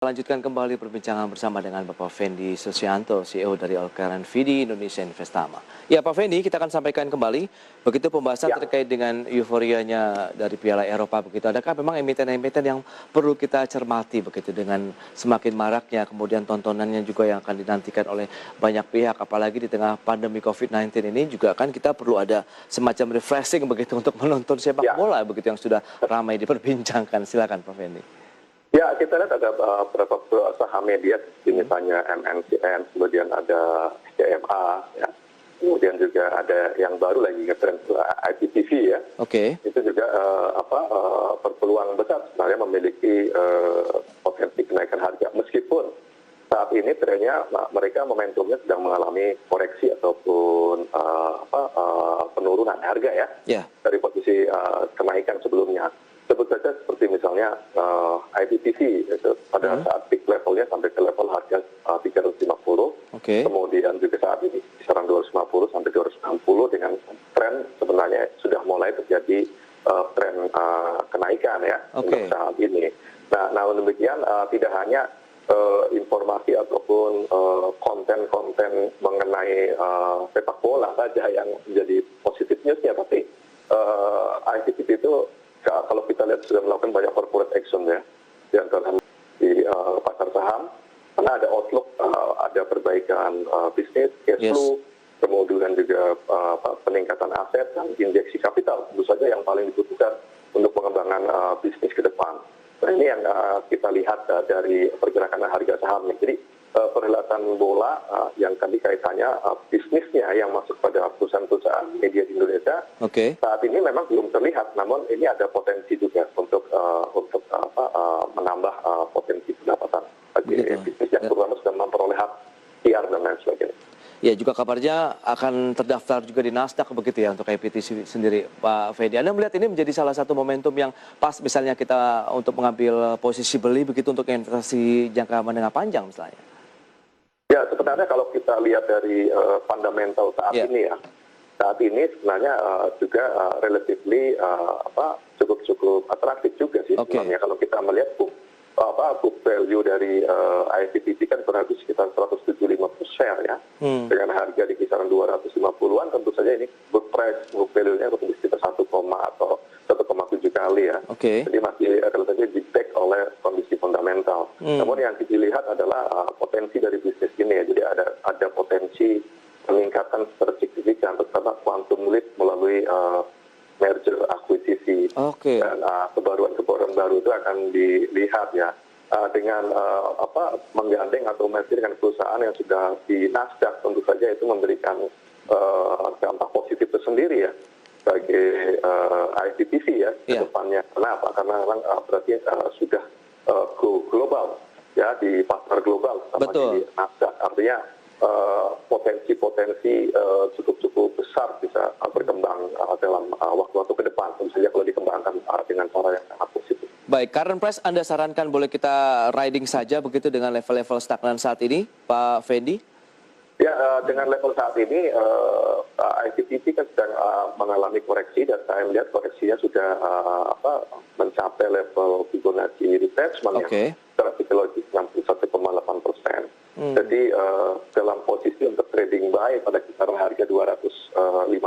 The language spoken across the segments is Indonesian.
Lanjutkan kembali perbincangan bersama dengan Bapak Fendi Susianto, CEO dari Alcaran Vidi Indonesia Investama. Ya Pak Fendi, kita akan sampaikan kembali, begitu pembahasan Ya, terkait dengan euforianya dari Piala Eropa begitu. Adakah memang emiten-emiten yang perlu kita cermati begitu dengan semakin maraknya, kemudian tontonannya juga yang akan dinantikan oleh banyak pihak, apalagi di tengah pandemi COVID-19 ini juga kan kita perlu ada semacam refreshing begitu untuk menonton sepak ya, bola begitu yang sudah ramai diperbincangkan. Silakan Pak Fendi. ya, kita lihat ada beberapa saham media, seperti misalnya MNCN, kemudian ada CMA, ya. Kemudian juga ada yang baru lagi ngetren IPTV, ya. Oke. Itu juga berpeluang besar sebenarnya memiliki potensi kenaikan harga, meskipun saat ini trennya mereka momentumnya sedang mengalami koreksi ataupun penurunan harga, ya, Ya. dari posisi kenaikan sebelumnya. Sebut saja seperti misalnya IPTV, itu pada saat peak levelnya sampai ke level harga 350, Oke. kemudian juga saat ini kisaran 250 sampai 260 dengan tren sebenarnya sudah mulai terjadi tren kenaikan, ya, Oke. untuk saat ini. Nah, namun demikian tidak hanya informasi ataupun konten-konten mengenai sepak bola saja yang menjadi positif newsnya, tapi IPTV itu kalau kita lihat sudah melakukan banyak corporate action, ya, di antara di pasar saham, karena ada outlook, ada perbaikan bisnis, cash flow, kemudian juga peningkatan aset dan injeksi kapital, tentu saja yang paling dibutuhkan untuk pengembangan bisnis ke depan. Nah, ini yang kita lihat dari pergerakan harga sahamnya. Jadi perhelatan bola yang tadi kaitannya bisnisnya yang masuk pada perusahaan-perusahaan media di Indonesia, saat ini memang belum terlihat, namun ini ada potensi juga untuk menambah potensi pendapatan bagi bisnis yang terutama sudah memperoleh hak PR dan lain sebagainya. Ya, juga kabarnya akan terdaftar juga di Nasdaq begitu ya untuk IPTC sendiri, Pak Fendi. Anda melihat ini menjadi salah satu momentum yang pas misalnya kita untuk mengambil posisi beli begitu untuk investasi jangka menengah panjang misalnya? Ya, sebenarnya kalau kita lihat dari fundamental saat ini, ya, saat ini sebenarnya juga relatively cukup atraktif juga sih sebenarnya kalau kita melihat book value dari IPTC kan kurang lebih sekitar 175 per share, ya, dengan harga di kisaran 250-an, tentu saja ini book value-nya kurang lebih sekitar 1, atau 1,7 kali, ya. Jadi masih relatif di-back oleh kondisi fundamental. Namun yang dilihat adalah potensi dari bisnis ini, ya. Jadi ada potensi peningkatan secara signifikan, terutama quantum leap melalui merger akuisisi, dan kebaruan-kebaruan baru itu akan dilihat, ya, dengan menggandeng atau merger dengan perusahaan yang sudah di Nasdaq, tentu saja itu memberikan dampak positif tersendiri, ya, bagi IPTC, ya, ke depannya. Kenapa? Karena berarti sudah go global, ya, di pasar global sama di Nasdaq. Artinya potensi-potensi cukup besar bisa berkembang dalam waktu-waktu ke depan, tentu saja kalau dikembangkan dengan cara yang sangat positif. Baik, current price Anda sarankan boleh kita riding saja begitu dengan level-level stagnan saat ini, Pak Fendi? Ya, dengan level saat ini IPTC kan sedang mengalami koreksi, dan saya melihat koreksinya sudah mencapai level Fibonacci retracement yang secara psikologis 61,8%. Jadi dalam posisi untuk trading buy pada kisaran harga 250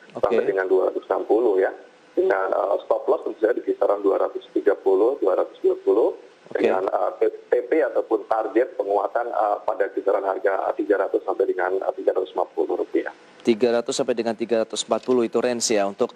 sampai dengan 260, ya, dengan stop loss tentu saja di kisaran 230, 220, dengan TP ataupun target penguatan pada kisaran harga 300 sampai dengan 350 rupiah. 300 sampai dengan 340 itu range, ya, untuk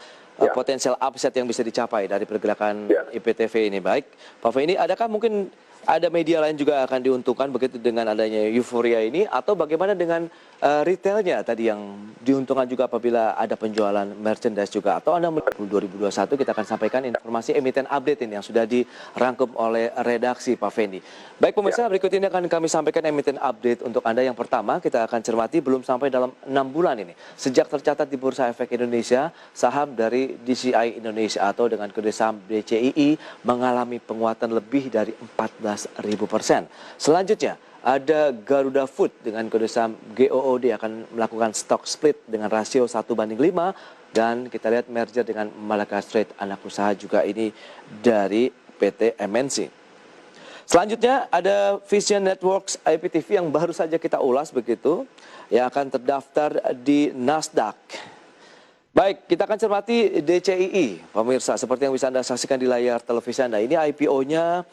potensial upside yang bisa dicapai dari pergerakan IPTV ini. Baik, Pak Fendi, adakah mungkin ada media lain juga akan diuntungkan begitu dengan adanya euforia ini, atau bagaimana dengan retailnya tadi yang diuntungkan juga apabila ada penjualan merchandise juga, atau Anda 2021 kita akan sampaikan informasi emiten update ini yang sudah dirangkum oleh redaksi, Pak Fendi. Baik pemirsa, berikut ini akan kami sampaikan emiten update untuk Anda. Yang pertama kita akan cermati belum sampai dalam 6 bulan ini sejak tercatat di Bursa Efek Indonesia, saham dari DCI Indonesia atau dengan kode saham DCII mengalami penguatan lebih dari 14.000%. Selanjutnya ada Garuda Food dengan kode saham GOOD akan melakukan stock split dengan rasio 1:5, dan kita lihat merger dengan Malaka Strait, anak usaha juga ini dari PT MNC. Selanjutnya ada Vision Networks IPTV yang baru saja kita ulas begitu, yang akan terdaftar di Nasdaq. Baik, kita akan cermati DCII, pemirsa, seperti yang bisa Anda saksikan di layar televisi Anda. Ini IPO-nya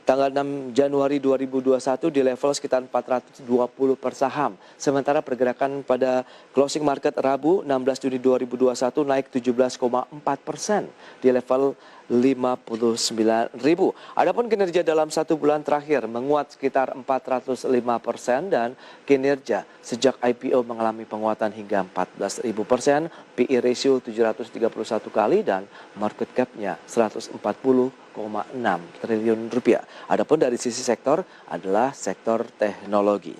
tanggal 6 Januari 2021 di level sekitar 420 per saham. Sementara pergerakan pada closing market Rabu 16 Juni 2021 naik 17,4% di level 59.000. Adapun kinerja dalam 1 bulan terakhir menguat sekitar 405% dan kinerja sejak IPO mengalami penguatan hingga 14.000%, PE ratio 731 kali dan market cap-nya 140,6 triliun rupiah. Adapun dari sisi sektor adalah sektor teknologi.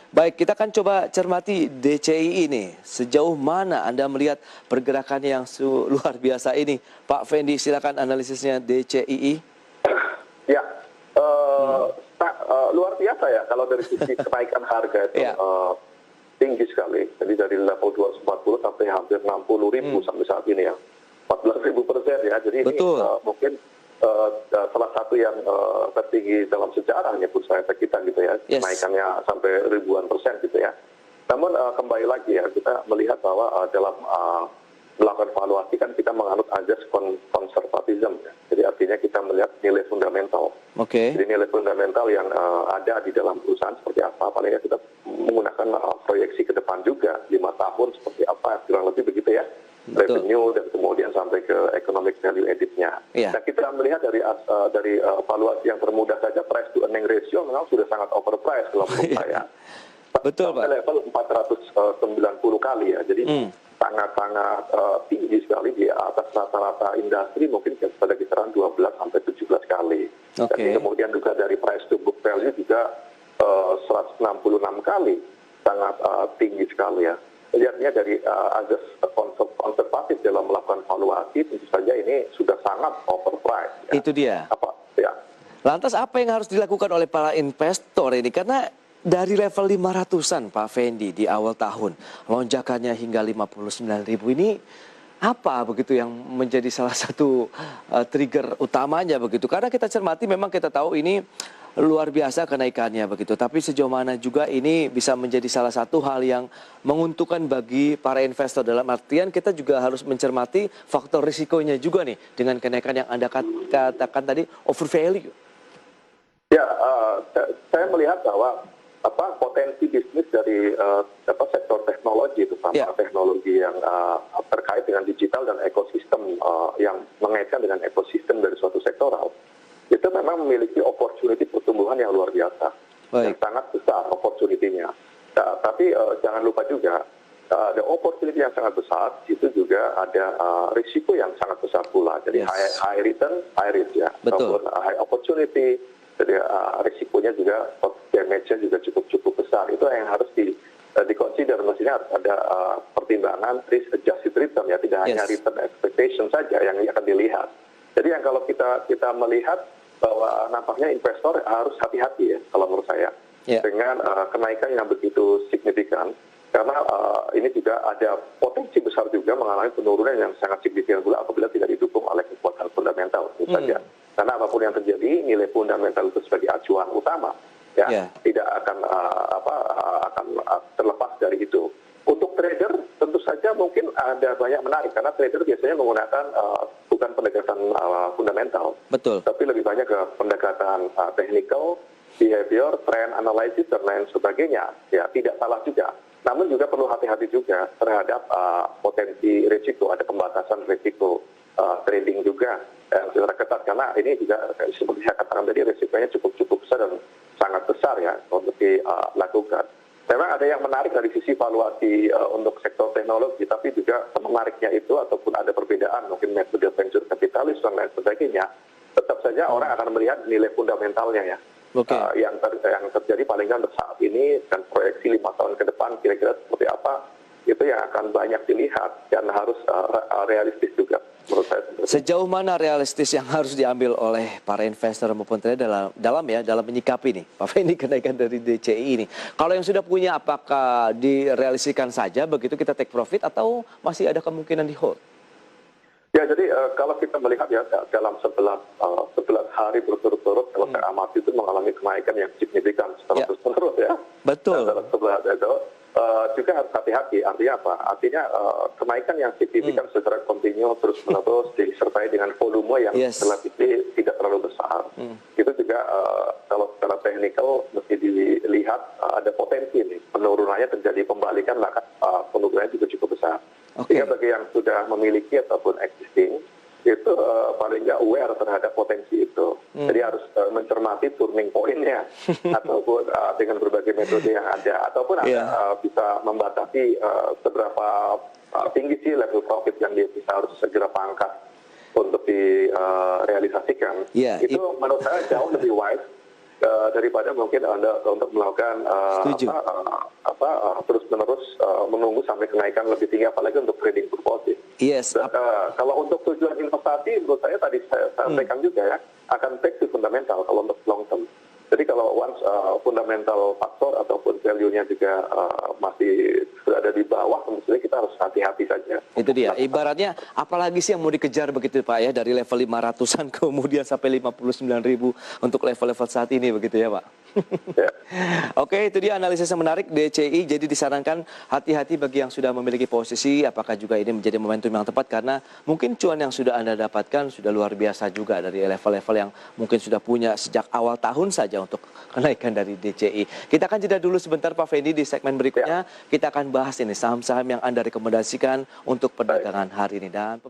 Baik, kita akan coba cermati DCII ini. Sejauh mana Anda melihat pergerakan yang luar biasa ini? Pak Fendi, silakan analisisnya DCII. Ya, luar biasa ya kalau dari sisi kenaikan harga itu tinggi sekali. Jadi dari level 240 sampai hampir 60.000 sampai saat ini ya. 14.000% ya. Jadi ini mungkin salah satu yang tertinggi dalam sejarahnya bursa efek kita gitu ya, kenaikannya sampai ribuan persen gitu ya. Namun kembali lagi ya, kita melihat bahwa dalam melakukan valuasi kan kita menganut azas konservatisme ya. Jadi artinya kita melihat nilai fundamental. Jadi nilai fundamental yang ada di dalam perusahaan seperti apa, palingnya kita menggunakan proyeksi ke depan juga 5 tahun seperti apa, kurang lebih begitu ya. Revenue dan kemudian sampai ke economic value added-nya. Nah, kita melihat dari valuasi yang termudah saja, price to earning ratio memang sudah sangat overpriced kalau menurut saya. Betul, Pak. Level 490 kali ya, jadi sangat-sangat tinggi sekali di atas rata-rata industri, mungkin pada kisaran 12 sampai 17 kali. Dan kemudian juga dari price to book value juga 166 kali, sangat tinggi sekali ya. Lihatnya dari azas konservatif dalam melakukan valuasi, tentu saja ini sudah sangat overpriced. Ya. Itu dia. Lantas apa yang harus dilakukan oleh para investor ini? Karena dari level 500-an Pak Fendi di awal tahun, lonjakannya hingga 59.000 ini apa begitu yang menjadi salah satu trigger utamanya begitu? Karena kita cermati memang kita tahu ini luar biasa kenaikannya begitu. Tapi sejauh mana juga ini bisa menjadi salah satu hal yang menguntungkan bagi para investor, dalam artian kita juga harus mencermati faktor risikonya juga nih dengan kenaikan yang Anda katakan tadi over value. Ya, saya melihat bahwa potensi bisnis dari sektor teknologi, terutama teknologi yang terkait dengan digital dan ekosistem yang mengaitkan dengan ekosistem dari suatu sektoral, itu memang memiliki opportunity pertumbuhan yang luar biasa, yang sangat besar opportunity-nya. Tapi jangan lupa juga ada opportunity yang sangat besar, itu juga ada risiko yang sangat besar pula. Jadi high return, high risk ya, ataupun high opportunity. Jadi risikonya juga, damage-nya juga cukup besar. Itu yang harus di-consider. Mestinya harus ada pertimbangan risk adjusted return ya, tidak hanya return expectation saja yang akan dilihat. Jadi yang kalau kita melihat bahwa nampaknya investor harus hati-hati ya kalau menurut saya dengan kenaikan yang begitu signifikan, karena ini juga ada potensi besar juga mengalami penurunan yang sangat signifikan pula apabila tidak didukung oleh kekuatan fundamental tentu saja. Karena apapun yang terjadi, nilai fundamental itu sebagai acuan utama ya tidak akan terlepas dari itu. Untuk trader tentu saja mungkin ada banyak menarik, karena trader biasanya menggunakan bukan pendekatan fundamental, tapi lebih banyak ke pendekatan technical, behavior, trend analysis dan lain sebagainya. Ya, tidak salah juga. Namun juga perlu hati-hati juga terhadap potensi risiko, ada pembatasan risiko trading juga yang secara ketat, karena ini juga seperti saya katakan tadi risikonya cukup besar dan sangat besar ya untuk dilakukan. Memang ada yang menarik dari sisi valuasi untuk sektor teknologi, tapi juga menariknya itu ataupun ada perbedaan mungkin metode venture capitalist dan lain sebagainya. Tetap saja orang akan melihat nilai fundamentalnya ya. Yang terjadi paling kan saat ini dan proyeksi 5 tahun ke depan kira-kira seperti apa, itu yang akan banyak dilihat dan harus realistis juga menurut saya. Sejauh mana realistis yang harus diambil oleh para investor maupun trader dalam menyikapi nih Pak Fendi kenaikan dari DCII ini? Kalau yang sudah punya, apakah direalisasikan saja begitu kita take profit atau masih ada kemungkinan di hold? Ya, jadi kalau kita melihat ya dalam 11 hari berturut-turut kalau saya amati itu mengalami kenaikan yang signifikan secara terus-menerus ya. Betul. Dalam 11 itu juga harus hati-hati. Artinya apa? Artinya kenaikan yang signifikan secara kontinu terus-menerus disertai dengan volume yang relatif tidak terlalu besar. Itu juga kalau secara teknikal mesti dilihat ada potensi nih penurunannya terjadi pembalikan, maka penurunannya juga cukup besar. Sehingga bagi yang sudah memiliki ataupun existing itu paling nggak aware terhadap potensi itu. Jadi harus mencermati turning point-nya ataupun dengan berbagai metode yang ada, ataupun bisa membatasi seberapa tinggi sih level profit yang dia bisa harus segera pangkas untuk direalisasikan. Itu menurut saya jauh lebih wise daripada mungkin Anda untuk melakukan terus-menerus menunggu sampai kenaikan lebih tinggi, apalagi untuk trading purpose. Kalau untuk tujuan investasi, menurut saya tadi saya sampaikan juga ya, akan back to fundamental kalau untuk long term. Jadi kalau once fundamental faktor ataupun value-nya juga masih berada di bawah, tentu saja kita harus hati-hati saja. Itu dia. Ibaratnya apalagi sih yang mau dikejar begitu Pak ya, dari level 500-an kemudian sampai 59.000 untuk level-level saat ini begitu ya Pak. Oke, itu dia analisis yang menarik DCI. Jadi disarankan hati-hati bagi yang sudah memiliki posisi, apakah juga ini menjadi momentum yang tepat, karena mungkin cuan yang sudah Anda dapatkan sudah luar biasa juga dari level-level yang mungkin sudah punya sejak awal tahun saja untuk kenaikan dari DCI. Kita akan jeda dulu sebentar Pak Fendi. Di segmen berikutnya kita akan bahas ini saham-saham yang Anda rekomendasikan untuk perdagangan hari ini. Dan